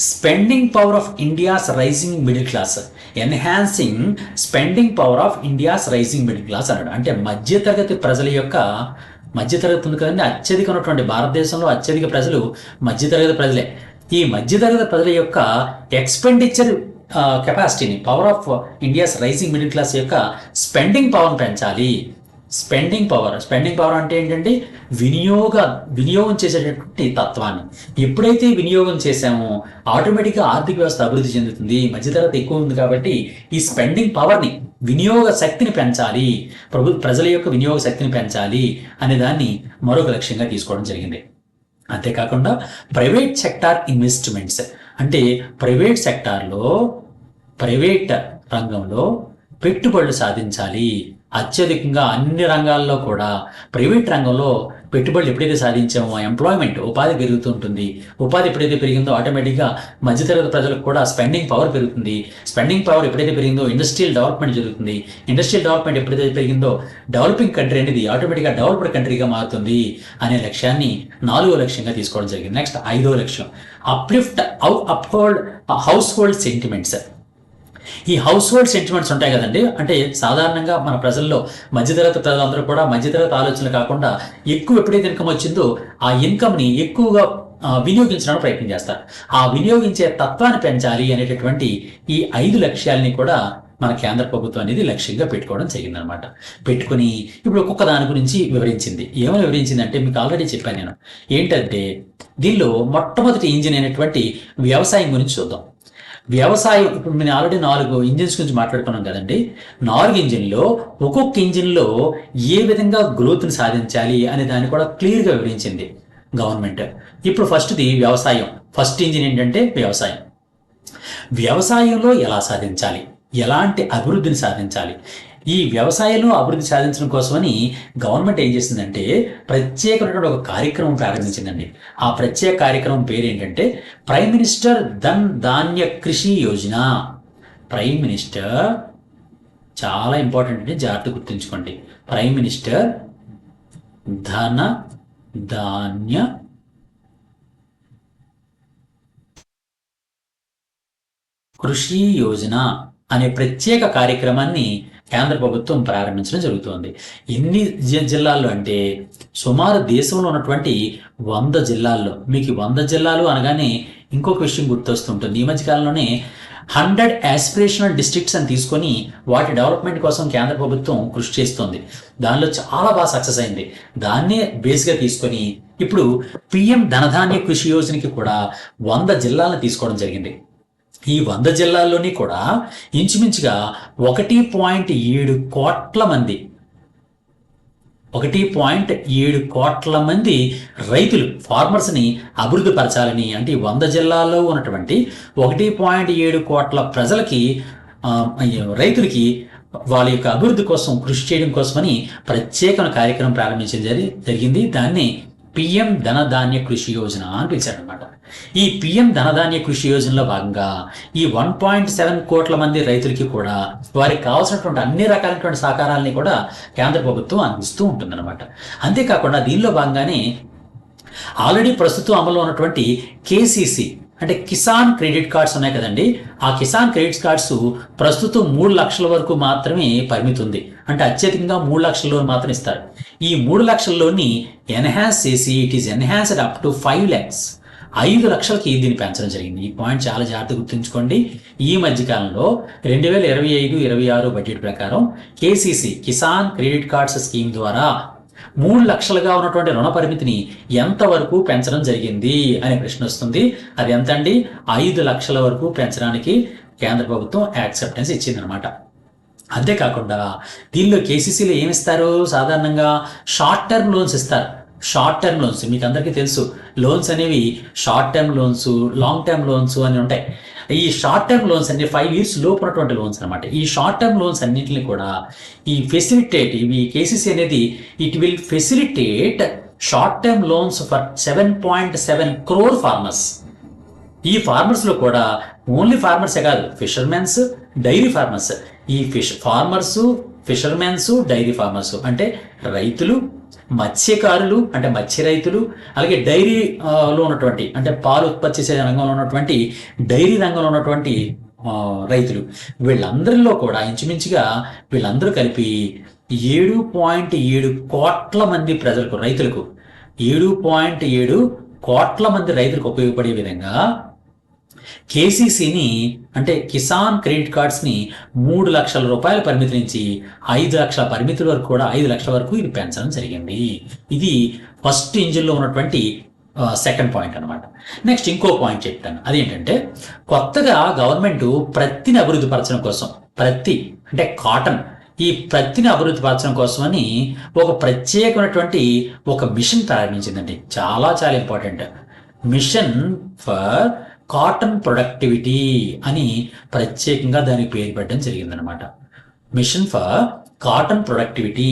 spending power of India's rising middle class, enhancing spending power of India's rising middle class అన్నాడు. అంటే మధ్యతరగతి ఉంది కదండి, అత్యధిక ఉన్నటువంటి భారతదేశంలో అత్యధిక ప్రజలు మధ్యతరగతి ప్రజలే. ఈ మధ్యతరగతి ప్రజల యొక్క ఎక్స్పెండిచర్ కెపాసిటీని, power of India's rising middle class యొక్క స్పెండింగ్ పవర్ని పెంచాలి. స్పెండింగ్ పవర్ అంటే ఏంటంటే వినియోగం చేసేటటువంటి తత్వాన్ని. ఎప్పుడైతే వినియోగం చేసామో ఆటోమేటిక్గా ఆర్థిక వ్యవస్థ అభివృద్ధి చెందుతుంది. మధ్యతరగతి ఎక్కువ ఉంది కాబట్టి ఈ స్పెండింగ్ పవర్ని, వినియోగ శక్తిని పెంచాలి, ప్రజల యొక్క వినియోగ శక్తిని పెంచాలి అనే దాన్ని మరొక లక్ష్యంగా తీసుకోవడం జరిగింది. అంతేకాకుండా ప్రైవేట్ సెక్టార్ ఇన్వెస్ట్మెంట్స్, అంటే ప్రైవేట్ రంగంలో పెట్టుబడులు సాధించాలి. అత్యధికంగా అన్ని రంగాల్లో కూడా ప్రైవేట్ రంగంలో పెట్టుబడులు ఎప్పుడైతే సాధించామో ఎంప్లాయ్మెంట్, ఉపాధి పెరుగుతుంటుంది. ఉపాధి ఎప్పుడైతే పెరిగిందో ఆటోమేటిక్గా మధ్యతరగతి ప్రజలకు కూడా స్పెండింగ్ పవర్ పెరుగుతుంది. స్పెండింగ్ పవర్ ఎప్పుడైతే పెరిగిందో ఇండస్ట్రియల్ డెవలప్మెంట్ జరుగుతుంది. ఇండస్ట్రియల్ డెవలప్మెంట్ ఎప్పుడైతే పెరిగిందో డెవలపింగ్ కంట్రీ అనేది ఆటోమేటిక్గా డెవలప్డ్ కంట్రీగా మారుతుంది అనే లక్ష్యాన్ని 4వ లక్ష్యంగా తీసుకోవడం జరిగింది. నెక్స్ట్ 5వ లక్ష్యం అప్హోల్డ్ హౌస్ హోల్డ్ సెంటిమెంట్స్. ఈ హౌస్ హోల్డ్ సెంటిమెంట్స్ ఉంటాయి కదండి, అంటే సాధారణంగా మన ప్రజల్లో మధ్యతరగతి ప్రజలందరూ కూడా మధ్యతరగతి ఆలోచనలు కాకుండా ఎప్పుడైతే ఇన్కమ్ వచ్చిందో ఆ ఇన్కమ్ని ఎక్కువగా వినియోగించడానికి ప్రయత్నం చేస్తారు. ఆ వినియోగించే తత్వాన్ని పెంచాలి అనేటటువంటి ఈ 5 లక్ష్యాలని కూడా మన కేంద్ర ప్రభుత్వం అనేది లక్ష్యంగా పెట్టుకోవడం జరిగిందనమాట. పెట్టుకుని ఇప్పుడు ఒక్కొక్క దాని గురించి వివరించింది. ఏమని వివరించింది అంటే మీకు ఆల్రెడీ చెప్పాను నేను. ఏంటంటే దీనిలో మొట్టమొదటి ఇంజిన్ అయినటువంటి వ్యవసాయం గురించి చూద్దాం. వ్యవసాయం, ఇప్పుడు నేను ఆల్రెడీ 4 ఇంజిన్స్ గురించి మాట్లాడుకున్నాం కదండి. 4 ఇంజిన్లో ఒక్కొక్క ఇంజిన్లో ఏ విధంగా గ్రోత్ని సాధించాలి అనే దాన్ని కూడా క్లియర్గా వివరించింది గవర్నమెంట్. ఇప్పుడు ఫస్ట్ది వ్యవసాయం. ఫస్ట్ ఇంజిన్ ఏంటంటే వ్యవసాయం. వ్యవసాయంలో ఎలా సాధించాలి, ఎలాంటి అభివృద్ధిని సాధించాలి, ఈ వ్యవసాయంలో అభివృద్ధి సాధించడం కోసమని గవర్నమెంట్ ఏం చేసిందంటే ప్రత్యేకమైనటువంటి ఒక కార్యక్రమం ప్రారంభించిందండి. ఆ ప్రత్యేక కార్యక్రమం పేరు ఏంటంటే ప్రైమ్ మినిస్టర్ ధన్ ధాన్య కృషి యోజన. ప్రైమ్ మినిస్టర్, చాలా ఇంపార్టెంట్ అండి, జాగ్రత్త గుర్తుంచుకోండి. ప్రైమ్ మినిస్టర్ ధన ధాన్య కృషి యోజన అనే ప్రత్యేక కార్యక్రమాన్ని కేంద్ర ప్రభుత్వం ప్రారంభించడం జరుగుతోంది. ఎన్ని జిల్లాల్లో అంటే సుమారు దేశంలో ఉన్నటువంటి 100 జిల్లాల్లో. మీకు 100 జిల్లాలు అనగానే ఇంకొక విషయం గుర్తొస్తుంటుంది. ఈ మధ్యకాలంలోనే 100 యాస్పిరేషనల్ డిస్ట్రిక్ట్స్ అని తీసుకొని వాటి డెవలప్మెంట్ కోసం కేంద్ర ప్రభుత్వం కృషి చేస్తుంది. దానిలో చాలా బాగా సక్సెస్ అయింది. దాన్నే బేస్గా తీసుకొని ఇప్పుడు పిఎం ధనధాన్య కృషి యోజనకి కూడా 100 జిల్లాలను తీసుకోవడం జరిగింది. ఈ 100 జిల్లాల్లోని కూడా ఇంచుమించుగా 1.7 కోట్ల మంది 1.7 కోట్ల మంది రైతులు, ఫార్మర్స్ని అభివృద్ధి పరచాలని, అంటే 100 జిల్లాల్లో ఉన్నటువంటి 1.7 కోట్ల ప్రజలకి, రైతులకి వాళ్ళ యొక్క అభివృద్ధి కోసం కృషి చేయడం కోసమని ప్రత్యేకమైన కార్యక్రమం ప్రారంభించడం జరిగింది. దాన్ని పిఎం ధనధాన్య కృషి యోజన అని పిలిచారనమాట. ఈ పిఎం ధనధాన్య కృషి యోజనలో భాగంగా ఈ 1.7 కోట్ల మంది రైతులకి కూడా వారికి కావాల్సినటువంటి అన్ని రకాలైనటువంటి సహకారాలని కూడా కేంద్ర ప్రభుత్వం అందిస్తూ ఉంటుందన్నమాట. అంతేకాకుండా దీనిలో భాగంగానే ఆల్రెడీ ప్రస్తుతం అమల్లో ఉన్నటువంటి కేసీసీ అంటే కిసాన్ క్రెడిట్ కార్డ్స్ ఉన్నాయి కదండి. ఆ కిసాన్ క్రెడిట్ కార్డ్స్ ప్రస్తుతం 3 లక్షల వరకు మాత్రమే పరిమితి ఉంది. అంటే అత్యధికంగా 3 లక్షల లోన్ మాత్రం ఇస్తారు. ఈ 3 లక్షల లోన్ని ఎన్హాన్స్ చేసి it is enhanced up to 5 lakhs. 5 లక్షలకి దీన్ని పెంచడం జరిగింది. ఈ పాయింట్ చాలా జాగ్రత్తగా గుర్తుంచుకోండి. ఈ మధ్యకాలంలో 2025-26 బడ్జెట్ ప్రకారం KCC Kisan credit cards scheme ద్వారా 3 లక్షలుగా ఉన్నటువంటి రుణ పరిమితిని ఎంతవరకు పెంచడం జరిగింది అనే ప్రశ్న వస్తుంది. అది ఎంత అండి? 5 లక్షల వరకు పెంచడానికి కేంద్ర ప్రభుత్వం యాక్సెప్టెన్స్ ఇచ్చిందనమాట. అంతేకాకుండా దీనిలో కేసీసీలో ఏమిస్తారు? సాధారణంగా షార్ట్ టర్మ్ లోన్స్ ఇస్తారు. షార్ట్ టర్మ్ లోన్స్ మీకు అందరికీ తెలుసు. లోన్స్ అనేవి short term loans, long term loans అని ఉంటాయి. ఈ షార్ట్ టర్మ్ లోన్స్ అంటే 5 years లోపు ఉన్నటువంటి లోన్స్ అనమాట. ఈ షార్ట్ టర్మ్ లోన్స్ అన్నింటినీ కూడా ఈ ఫెసిలిటేట్ ఇవి కేసీసీ అనేది it will facilitate short term loans for 7.7 crore farmers. ఈ ఫార్మర్స్లో కూడా ఓన్లీ ఫార్మర్సే కాదు, ఫిషర్మెన్స్, డైరీ ఫార్మర్స్. ఈ ఫిషర్మెన్స్, డైరీ ఫార్మర్స్ అంటే రైతులు, మత్స్యకారులు అంటే మత్స్య రైతులు, అలాగే డైరీలో ఉన్నటువంటి అంటే పాలు ఉత్పత్తి చేసే రంగంలో ఉన్నటువంటి డైరీ రంగంలో ఉన్నటువంటి రైతులు, వీళ్ళందరిలో కూడా ఇంచుమించుగా వీళ్ళందరూ కలిపి 7.7 కోట్ల మంది ప్రజలకు, రైతులకు 7.7 కోట్ల మంది రైతులకు ఉపయోగపడే విధంగా కేసీసీని అంటే కిసాన్ క్రెడిట్ కార్డ్స్ని 3 లక్షల రూపాయల పరిమితి నుంచి 5 లక్షల పరిమితుల వరకు కూడా 5 లక్షల వరకు ఇది పెంచడం జరిగింది. ఇది ఫస్ట్ ఇంజిన్లో ఉన్నటువంటి సెకండ్ పాయింట్ అనమాట. నెక్స్ట్ ఇంకో పాయింట్ చెప్తాను. అదేంటంటే కొత్తగా గవర్నమెంట్ ప్రత్తిని అభివృద్ధి పరచడం కోసం, ప్రత్తి అంటే కాటన్, ఈ ప్రత్తిని అభివృద్ధి పరచడం కోసమని ఒక ప్రత్యేకమైనటువంటి ఒక మిషన్ ప్రారంభించిందండి. చాలా చాలా important machine for cotton productivity అని ప్రత్యేకంగా దానికి పేరు పెట్టడం జరిగిందనమాట. Machine for cotton productivity.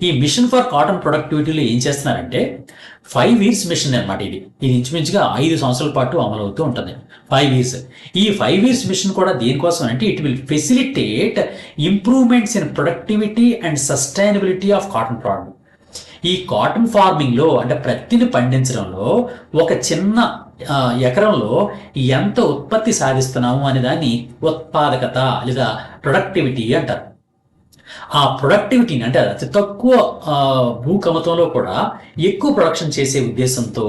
ఈ మిషన్ ఫర్ కాటన్ ప్రొడక్టివిటీలో ఏం చేస్తున్నారంటే 5 years మిషన్ అనమాట. ఇది ఇంచుమించుగా 5 సంవత్సరాల పాటు అమలు అవుతూ ఉంటుంది. 5 years. ఈ 5 years మిషన్ కూడా దేనికోసం అంటే it will facilitate improvements in productivity and sustainability of cotton product. ఈ కాటన్ ఫార్మింగ్లో అంటే ప్రత్తిని పండించడంలో ఒక చిన్న ఎకరంలో ఎంత ఉత్పత్తి సాధిస్తున్నాము అనే దాన్ని ఉత్పాదకత లేదా ప్రొడక్టివిటీ అంటారు. ఆ ప్రొడక్టివిటీని అంటే అతి తక్కువ భూకమతంలో కూడా ఎక్కువ ప్రొడక్షన్ చేసే ఉద్దేశంతో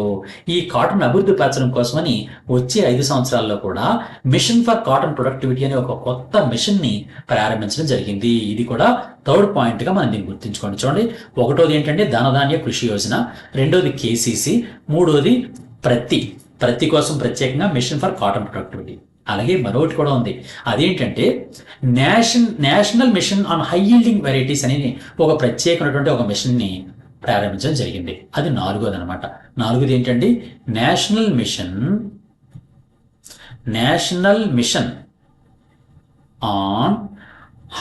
ఈ కాటన్ అభివృద్ధి పరచడం కోసమని వచ్చే 5 సంవత్సరాల్లో కూడా మిషన్ ఫర్ కాటన్ ప్రొడక్టివిటీ అనే ఒక కొత్త మిషన్ని ప్రారంభించడం జరిగింది. ఇది కూడా థర్డ్ పాయింట్గా మనం దీన్ని గుర్తుంచుకోండి. చూడండి, ఒకటోది ఏంటంటే ధనధాన్య కృషి యోజన, రెండోది కేసీసీ, మూడోది ప్రత్తి కోసం ప్రత్యేకంగా మిషన్ ఫర్ కాటన్ ప్రొడక్టివిటీ. అలాగే మరొకటి కూడా ఉంది. అదేంటంటే national mission on high yielding varieties అనేది ఒక ప్రత్యేకమైనటువంటి ఒక మిషన్ని ప్రారంభించడం జరిగింది. అది 4వది అనమాట. 4వది ఏంటండి? National mission on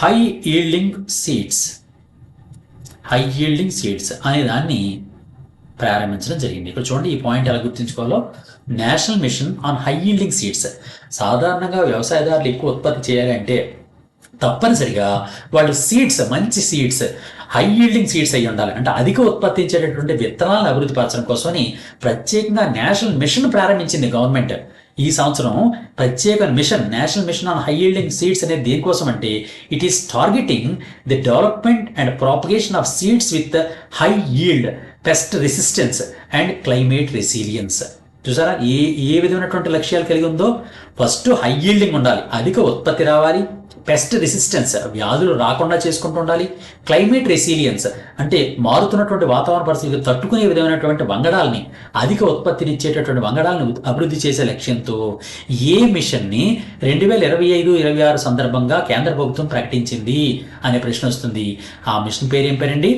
high yielding seeds అనే దాన్ని ప్రారంభించడం జరిగింది. ఇక్కడ చూడండి, ఈ పాయింట్ ఎలా గుర్తుంచుకోవాలో. National mission on high yielding seeds. సాధారణంగా వ్యవసాయదారులు ఎక్కువ ఉత్పత్తి చేయాలంటే తప్పనిసరిగా వాళ్ళు మంచి సీడ్స్, హై యీల్డింగ్ సీడ్స్ అయ్యి ఉండాలి. అంటే అధిక ఉత్పత్తి ఇచ్చేటటువంటి విత్తనాలను అభివృద్ధి పరచడం కోసమని ప్రత్యేకంగా నేషనల్ మిషన్ ప్రారంభించింది గవర్నమెంట్. ఈ సంవత్సరం ప్రత్యేక national mission on high yielding seeds అనేది దేనికోసం అంటే it is targeting the development and propagation of seeds with high yield, pest resistance and climate resilience. చూసారా ఏ విధమైనటువంటి లక్ష్యాలు కలిగి ఉందో. ఫస్ట్ హై యీల్డింగ్ ఉండాలి, అధిక ఉత్పత్తి రావాలి, పెస్ట్ రెసిస్టెన్స్ వ్యాధులు రాకుండా చేసుకుంటూ ఉండాలి, క్లైమేట్ రెసిలియన్స్ అంటే మారుతున్నటువంటి వాతావరణ పరిస్థితులు తట్టుకునే విధమైనటువంటి వంగడాలని, అధిక ఉత్పత్తినిచ్చేటటువంటి వంగడాలను అభివృద్ధి చేసే లక్ష్యంతో ఏ మిషన్ని 2025-26 సందర్భంగా కేంద్ర ప్రభుత్వం ప్రకటించింది అనే ప్రశ్న వస్తుంది. ఆ మిషన్ పేరు ఏం పేరండి?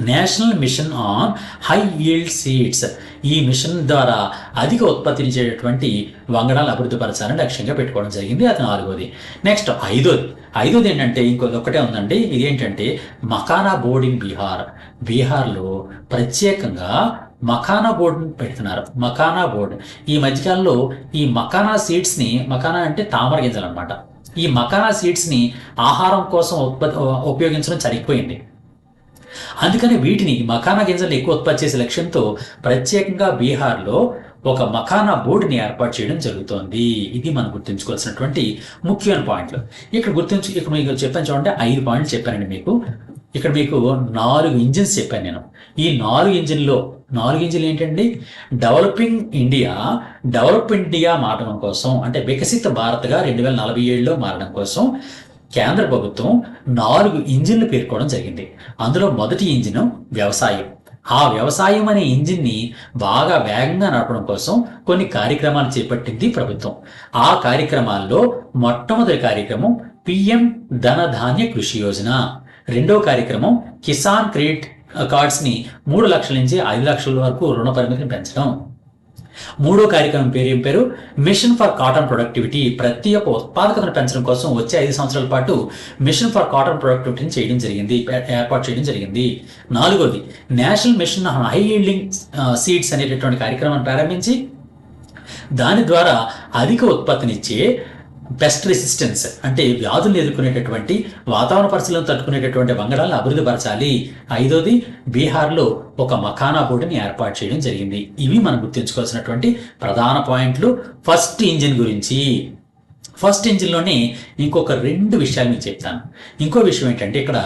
National mission on high yield seeds. ఈ మిషన్ ద్వారా అధిక ఉత్పత్తినిచ్చేటటువంటి వంగడాలను అభివృద్ధి పరచాలని లక్ష్యంగా పెట్టుకోవడం జరిగింది. అది 4వది. నెక్స్ట్ 5వది ఏంటంటే ఇంకొకటే ఉందండి. ఇదేంటంటే మకానా బోర్డ్ ఇన్ బీహార్లో ప్రత్యేకంగా మకానా బోర్డుని పెడుతున్నారు. మకానా బోర్డు ఈ మధ్యకాలంలో ఈ మకానా సీడ్స్ని, మకానా అంటే తామర గింజలు అనమాట, ఈ మకానా సీడ్స్ని ఆహారం కోసం ఉపయోగించడం సరిపోయింది. అందుకని వీటిని మకానా గింజలు ఎక్కువ ఉత్పత్తి చేసే లక్ష్యంతో ప్రత్యేకంగా బీహార్లో ఒక మకానా బోర్డుని ఏర్పాటు చేయడం జరుగుతోంది. ఇది మనం గుర్తుంచుకోవాల్సినటువంటి ముఖ్యమైన పాయింట్లు. ఇక్కడ మీకు చెప్పాను చూడండి, 5 పాయింట్లు చెప్పానండి మీకు. ఇక్కడ మీకు 4 ఇంజిన్స్ చెప్పాను నేను. ఈ 4 ఇంజిన్లు ఏంటండి? డెవలప్ ఇండియా మారడం కోసం, అంటే వికసిత భారత్గా 2047లో మారడం కోసం కేంద్ర ప్రభుత్వం 4 ఇంజిన్లు పేర్కోవడం జరిగింది. అందులో మొదటి ఇంజిన్ వ్యవసాయం. ఆ వ్యవసాయం అనే ఇంజిన్ని బాగా వేగంగా నడపడం కోసం కొన్ని కార్యక్రమాలు చేపట్టింది ప్రభుత్వం. ఆ కార్యక్రమాల్లో మొట్టమొదటి కార్యక్రమం పిఎం ధనధాన్య కృషి యోజన. రెండో కార్యక్రమం కిసాన్ క్రెడిట్ కార్డ్స్ని 3 లక్షల నుంచి 5 లక్షల వరకు రుణ పరిమితిని పెంచడం. మూడో కార్యక్రమం పేరు మిషన్ ఫర్ కాటన్ ప్రొడక్టివిటీ. ప్రతి ఒక్క ఉత్పాదకతను పెంచడం కోసం వచ్చే 5 సంవత్సరాల పాటు మిషన్ ఫర్ కాటన్ ప్రొడక్టివిటీని ఏర్పాటు చేయడం జరిగింది. నాలుగోది national machine high yielding seeds అనేటటువంటి కార్యక్రమాన్ని ప్రారంభించి దాని ద్వారా అధిక ఉత్పత్తినిచ్చే పెస్ట్ రెసిస్టెన్స్, అంటే వ్యాధులను ఎదుర్కొనేటటువంటి, వాతావరణ పరిస్థితులను తట్టుకునేటటువంటి వంగడాలను అభివృద్ధి పరచాలి. ఐదోది బీహార్లో ఒక మఖానా బోర్డుని ఏర్పాటు చేయడం జరిగింది. ఇవి మనం గుర్తుంచుకోవాల్సినటువంటి ప్రధాన పాయింట్లు ఫస్ట్ ఇంజిన్ గురించి. ఫస్ట్ ఇంజిన్లోనే ఇంకొక 2 విషయాలు మీకు చెప్తాను. ఇంకో విషయం ఏంటంటే, ఇక్కడ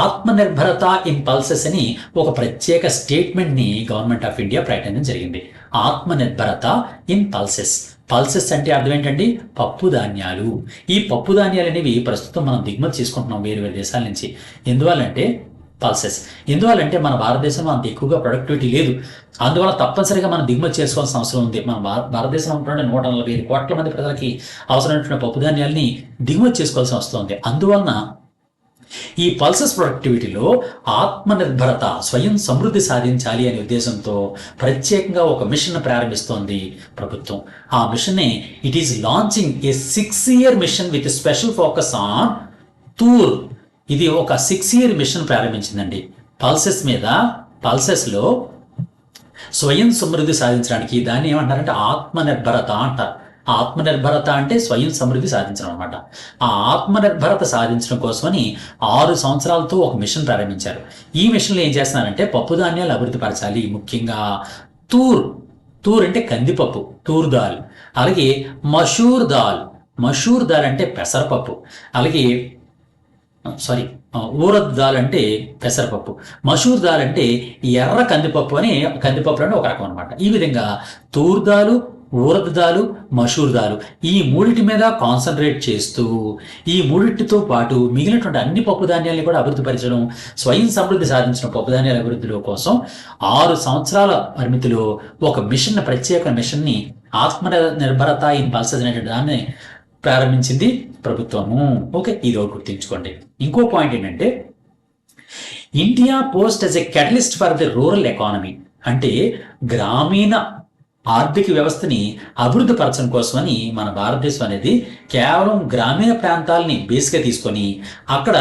ఆత్మనిర్భరత ఇన్ పల్సెస్ అని ఒక ప్రత్యేక స్టేట్మెంట్ని గవర్నమెంట్ ఆఫ్ ఇండియా ప్రకటించడం జరిగింది. ఆత్మనిర్భరత ఇన్ పల్సెస్. పల్సెస్ అంటే అర్థం ఏంటండి? పప్పు ధాన్యాలు. ఈ పప్పు ధాన్యాలు అనేవి ప్రస్తుతం మనం దిగుమతి చేసుకుంటున్నాం వేరు వేరు దేశాల నుంచి. ఎందువల్లంటే పల్సెస్. ఎందువల్లంటే మన భారతదేశంలో అంత ఎక్కువగా ప్రొడక్టివిటీ లేదు. అందువల్ల తప్పనిసరిగా మనం దిగుమతి చేసుకోవాల్సిన అవసరం ఉంది. మన భారతదేశంలో ఉన్నటువంటి 145 కోట్ల మంది ప్రజలకి అవసరమైనటువంటి పప్పు ధాన్యాలని దిగుమతి చేసుకోవాల్సిన వస్తుంది. అందువలన ఈ పల్సెస్ ప్రొడక్టివిటీలో ఆత్మనిర్భరత, స్వయం సమృద్ధి సాధించాలి అనే ఉద్దేశంతో ప్రత్యేకంగా ఒక మిషన్ ప్రారంభిస్తోంది ప్రభుత్వం. ఆ మిషన్నే it is launching a 6-year mission with special focus on tur. ఇది ఒక 6-year మిషన్ ప్రారంభించిందండి పల్సెస్ మీద. పల్సెస్లో స్వయం సమృద్ధి సాధించడానికి దాన్ని ఏమంటారంటే ఆత్మనిర్భరత అంటారు. ఆత్మనిర్భరత అంటే స్వయం సమృద్ధి సాధించడం అనమాట. ఆ ఆత్మనిర్భరత సాధించడం కోసమని 6 సంవత్సరాలతో ఒక మిషన్ ప్రారంభించారు. ఈ మిషన్లో ఏం చేస్తున్నారంటే పప్పు ధాన్యాలు అభివృద్ధి పరచాలి. ముఖ్యంగా తూర్ అంటే కందిపప్పు, తూర్ దాల్. అలాగే మషూర్ దాల్ అంటే పెసరపప్పు. అలాగే ఊరద్ దాల్ అంటే పెసరపప్పు. మషూర్ దాల్ అంటే ఎర్ర కందిపప్పులోనే ఒక రకం అనమాట. ఈ విధంగా తూర్ దాలు, ఊరద్ దాలు, మషూర్ దాలు, ఈ మూడిటి మీద కాన్సన్ట్రేట్ చేస్తూ ఈ మూడిటితో పాటు మిగిలినటువంటి అన్ని పప్పు ధాన్యాలని కూడా అభివృద్ధి పరచడం, స్వయం సమృద్ధి సాధించిన పప్పు ధాన్యాల అభివృద్ధిలో కోసం 6 సంవత్సరాల పరిమితిలో ఒక ప్రత్యేక మిషన్ని ఆత్మనిర్భరత ఇన్ పల్సెస్ అనే దాన్ని ప్రారంభించింది ప్రభుత్వము. ఓకే, ఇది ఒకటి గుర్తుంచుకోండి. ఇంకో పాయింట్ ఏంటంటే, India post as a catalyst for the rural economy. అంటే గ్రామీణ ఆర్థిక వ్యవస్థని అభివృద్ధి పరచడం కోసమని మన భారతదేశం అనేది కేవలం గ్రామీణ ప్రాంతాలని బేస్గా తీసుకొని అక్కడ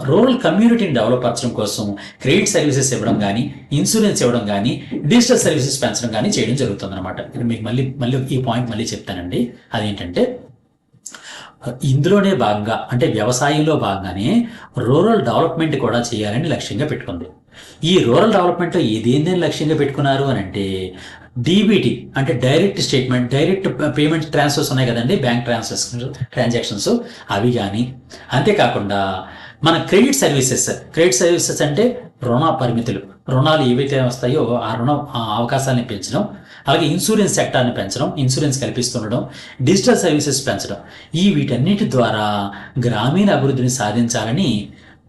రూరల్ కమ్యూనిటీని డెవలప్ పరచడం కోసం క్రెడిట్ సర్వీసెస్ ఇవ్వడం కానీ, ఇన్సూరెన్స్ ఇవ్వడం కానీ, డిజిటల్ సర్వీసెస్ పెంచడం కానీ చేయడం జరుగుతుంది అనమాట. ఇక్కడ మీకు మళ్ళీ ఈ పాయింట్ మళ్ళీ చెప్తానండి. అదేంటంటే, ఇందులోనే భాగంగా, అంటే వ్యవసాయంలో భాగంగానే రూరల్ డెవలప్మెంట్ కూడా చేయాలని లక్ష్యంగా పెట్టుకుంది. ఈ రూరల్ డెవలప్మెంట్లో ఏదేందని లక్ష్యంగా పెట్టుకున్నారు అని అంటే, డీబీటీ అంటే డైరెక్ట్ పేమెంట్ ట్రాన్స్ఫర్స్ ఉన్నాయి కదండి, బ్యాంక్ ట్రాన్సాక్షన్స్ అవి కానీ, అంతేకాకుండా మన క్రెడిట్ సర్వీసెస్ అంటే రుణ పరిమితులు, రుణాలు ఏవైతే వస్తాయో ఆ అవకాశాలను పెంచడం, అలాగే ఇన్సూరెన్స్ సెక్టార్ని పెంచడం, ఇన్సూరెన్స్ కల్పిస్తుండడం, డిజిటల్ సర్వీసెస్ పెంచడం, వీటన్నిటి ద్వారా గ్రామీణ అభివృద్ధిని సాధించాలని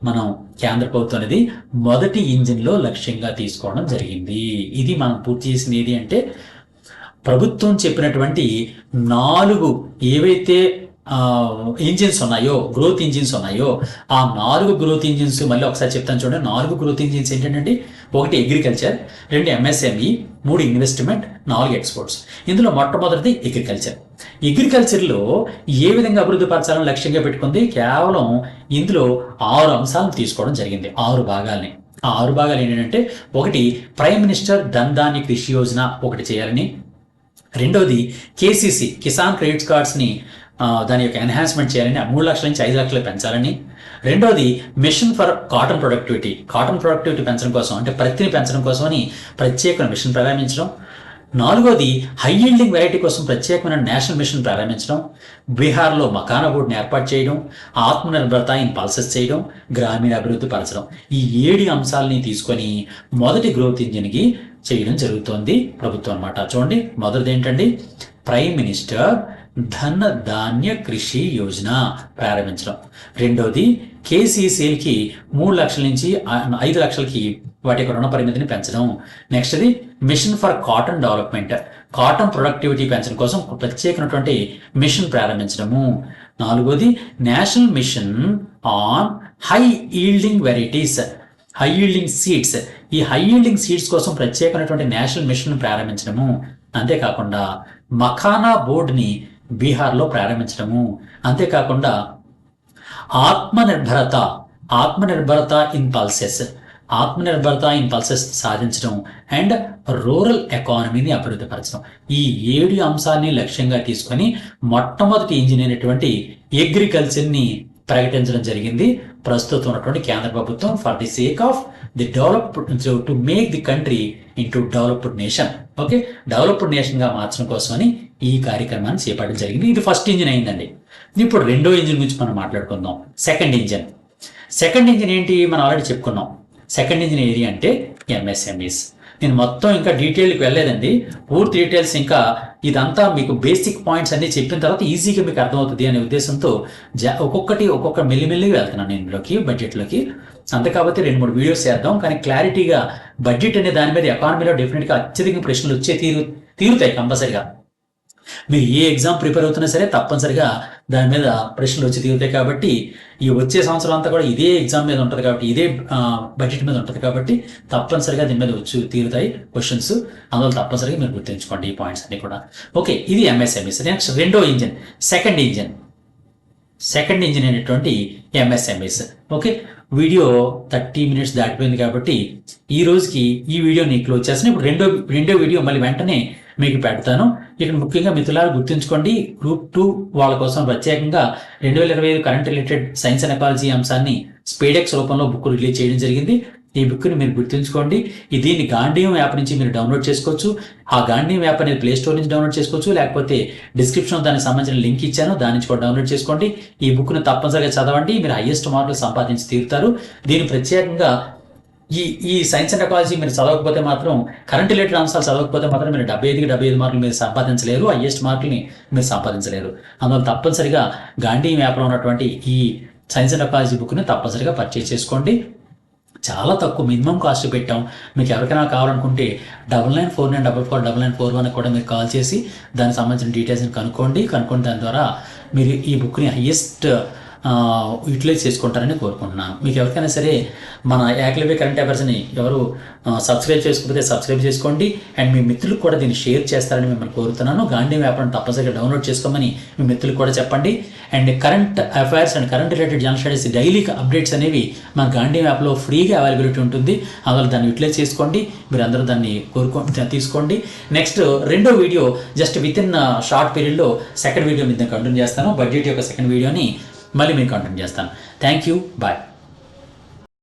మనం కేంద్ర ప్రభుత్వం అనేది మొదటి ఇంజిన్లో లక్ష్యంగా తీసుకోవడం జరిగింది. ఇది మనం పూర్తి చేసింది ఏది అంటే, ప్రభుత్వం చెప్పినటువంటి 4 ఏవైతే ఇంజిన్స్ ఉన్నాయో, గ్రోత్ ఇంజిన్స్ ఉన్నాయో, ఆ 4 గ్రోత్ ఇంజిన్స్ మళ్ళీ ఒకసారి చెప్తాను చూడండి. 4 గ్రోత్ ఇంజిన్స్ ఏంటంటే, 1 అగ్రికల్చర్, 2 ఎంఎస్ఎంఈ, 3 ఇన్వెస్ట్మెంట్, 4 ఎక్స్పోర్ట్స్. ఇందులో మొట్టమొదటిది అగ్రికల్చర్లో ఏ విధంగా అభివృద్ధి పరచాలని లక్ష్యంగా పెట్టుకుంది, కేవలం ఇందులో 6 అంశాలను తీసుకోవడం జరిగింది, 6 భాగాల్ని. ఆ 6 భాగాలు ఏంటంటే, 1 ప్రైమ్ మినిస్టర్ ధన్ ధాన్య కృషి యోజన ఒకటి చేయాలని, రెండోది కేసీసీ కిసాన్ క్రెడిట్ కార్డ్స్ని దాని యొక్క ఎన్హాన్స్మెంట్ చేయాలని, 3 లక్షల నుంచి 5 లక్షలు పెంచాలని, రెండోది మిషన్ ఫర్ కాటన్ ప్రొడక్టివిటీ పెంచడం కోసం, అంటే ప్రతిని పెంచడం కోసం అని ప్రత్యేక మిషన్ ప్రారంభించడం, నాలుగోది హై ఈల్డింగ్ వెరైటీ కోసం ప్రత్యేకమైన నేషనల్ మిషన్ ప్రారంభించడం, బీహార్లో మకానా బోర్డుని ఏర్పాటు చేయడం, ఆత్మనిర్భరత ఇన్ పల్సెస్ చేయడం, గ్రామీణ అభివృద్ధి పరచడం. ఈ 7 అంశాలని తీసుకొని మొదటి గ్రోత్ ఇంజిన్కి చేయడం జరుగుతోంది ప్రభుత్వం అన్నమాట. చూడండి, మొదటిది ఏంటండి, ప్రైమ్ మినిస్టర్ ధన ధాన్య కృషి యోజన ప్రారంభించడం. రెండోది కేసీసీఎల్కి 3 లక్షల నుంచి 5 లక్షలకి వాటి యొక్క రుణ పరిమితిని పెంచడం. నెక్స్ట్ది mission for cotton development, cotton productivity పెంచడం కోసం ప్రత్యేకమైనటువంటి మిషన్ ప్రారంభించడము. నాలుగోది national mission on high yielding varieties, high yielding seeds. ఈ హై ఈల్డింగ్ సీడ్స్ కోసం ప్రత్యేకమైనటువంటి నేషనల్ మిషన్ ప్రారంభించడము. అంతేకాకుండా మఖానా బోర్డుని బీహార్లో ప్రారంభించడము. అంతేకాకుండా ఆత్మనిర్భరత ఇన్ పల్సెస్ సాధించడం అండ్ రూరల్ ఎకానమీని అభివృద్ధి పరచడం. ఈ 7 అంశాలని లక్ష్యంగా తీసుకొని మొట్టమొదటి ఇంజిన్ అయినటువంటి అగ్రికల్చర్ని ప్రకటించడం జరిగింది ప్రస్తుతం ఉన్నటువంటి కేంద్ర ప్రభుత్వం, for the sake of the to make the country into developed nation. Okay, developed నేషన్గా మార్చడం కోసమని ఈ కార్యక్రమాన్ని చేపట్టడం జరిగింది. ఇది ఫస్ట్ ఇంజిన్ అయిందండి. ఇప్పుడు రెండో ఇంజిన్ గురించి మనం మాట్లాడుకుందాం. సెకండ్ ఇంజిన్ ఏంటి, మనం ఆల్రెడీ చెప్పుకున్నాం. సెకండ్ ఇంజిన్ ఏది అంటే ఎంఎస్ఎంఈస్. నేను మొత్తం ఇంకా డీటెయిల్కి వెళ్ళలేదండి, పూర్తి డీటెయిల్స్ ఇంకా ఇదంతా మీకు బేసిక్ పాయింట్స్ అన్ని చెప్పిన తర్వాత ఈజీగా మీకు అర్థమవుతుంది అనే ఉద్దేశంతో ఒక్కొక్క మెల్లిమెల్లిగా వెళ్తున్నాను నేను ఇందులోకి, బడ్జెట్లోకి. అంతే కాబట్టి 2-3 వీడియోస్ చేద్దాం, కానీ క్లారిటీగా బడ్జెట్ అనే దాని మీద ఎకానమీలో డెఫినెట్గా అత్యధిక ప్రశ్నలు వచ్చే తీరుతాయి కంపల్సరిగా. మీరు ఏ ఎగ్జామ్ ప్రిపేర్ అవుతున్నా సరే తప్పనిసరిగా దాని మీద ప్రశ్నలు వచ్చి తీరుతాయి. కాబట్టి ఈ వచ్చే సంవత్సరం అంతా కూడా ఇదే ఎగ్జామ్ మీద ఉంటుంది కాబట్టి, ఇదే బడ్జెట్ మీద ఉంటుంది కాబట్టి తప్పనిసరిగా దీని మీద వచ్చి తీరుతాయి క్వశ్చన్స్. అందువల్ల తప్పనిసరిగా మీరు గుర్తుంచుకోండి ఈ పాయింట్స్ అన్ని కూడా. ఓకే, ఇది ఎంఎస్ఎంఈస్. నెక్స్ట్ రెండో ఇంజిన్, సెకండ్ ఇంజిన్ అనేటువంటి ఎంఎస్ఎంఈస్. ఓకే, వీడియో 30 మినిట్స్ దాటిపోయింది కాబట్టి ఈ రోజుకి ఈ వీడియోని క్లోజ్ చేస్తాను. ఇప్పుడు రెండో వీడియో మళ్ళీ వెంటనే మీకు పెడతాను. ఇక్కడ ముఖ్యంగా మిత్రులారా గుర్తుంచుకోండి, గ్రూప్ 2 వాళ్ళ కోసం ప్రత్యేకంగా 2025 current related science and ecology అంశాన్ని స్పీడెక్స్ రూపంలో బుక్ రిలీజ్ చేయడం జరిగింది. ఈ బుక్ని మీరు గుర్తుంచుకోండి. దీన్ని గాంధీయం యాప్ నుంచి మీరు డౌన్లోడ్ చేసుకోవచ్చు. ఆ గాంధీయం యాప్ అనేది ప్లే స్టోర్ నుంచి డౌన్లోడ్ చేసుకోవచ్చు, లేకపోతే డిస్క్రిప్షన్ దానికి సంబంధించిన లింక్ ఇచ్చాను, దాని నుంచి కూడా డౌన్లోడ్ చేసుకోండి. ఈ బుక్ను తప్పనిసరిగా చదవండి, మీరు హైయెస్ట్ మార్కులు సంపాదించి తీరుతారు. దీని ప్రత్యేకంగా ఈ సైన్స్ అండ్ టెక్నాలజీ మీరు చదవకపోతే మాత్రం, కరెంట్ రిలేటెడ్ అంశాలు చదవకపోతే మాత్రం మీరు 75 మార్కులు మీరు సంపాదించలేరు, హైయెస్ట్ మార్కుల్ని మీరు సంపాదించలేరు. అందువల్ల తప్పనిసరిగా గాంధీ యాప్లో ఉన్నటువంటి ఈ సైన్స్ అండ్ టెక్నాలజీ బుక్ని తప్పనిసరిగా పర్చేజ్ చేసుకోండి. చాలా తక్కువ మినిమం కాస్ట్ పెట్టాం. మీకు ఎవరికైనా కావాలనుకుంటే 9949449941 కూడా మీరు కాల్ చేసి దానికి సంబంధించిన డీటెయిల్స్ని కనుక్కోండి. దాని ద్వారా మీరు ఈ బుక్ని హైయెస్ట్ యూటిలైజ్ చేసుకుంటారని కోరుకుంటున్నాను. మీకు ఎవరికైనా సరే మన యాక్లివే కరెంట్ అఫైర్స్ని ఎవరు సబ్స్క్రైబ్ చేసుకోకపోతే సబ్స్క్రైబ్ చేసుకోండి. అండ్ మీ మిత్రులకు కూడా దీన్ని షేర్ చేస్తారని మిమ్మల్ని కోరుతున్నాను. గాంధీ యాప్ను తప్పనిసరిగా డౌన్లోడ్ చేసుకోమని మీ మిత్రులకు కూడా చెప్పండి. And current affairs and current related general studies daily updates అనేవి మన గాంధీ యాప్లో ఫ్రీగా అవైలబిలిటీ ఉంటుంది. అందువల్ల దాన్ని యూటిలైజ్ చేసుకోండి. మీరు అందరూ దాన్ని తీసుకోండి. నెక్స్ట్ రెండో video just with in short పీరియడ్లో సెకండ్ వీడియో మీద కంటిన్యూ చేస్తాను. బడ్జెట్ యొక్క సెకండ్ వీడియోని మళ్ళీ మీకు కంటిన్యూ చేస్తాను. Thank you, bye.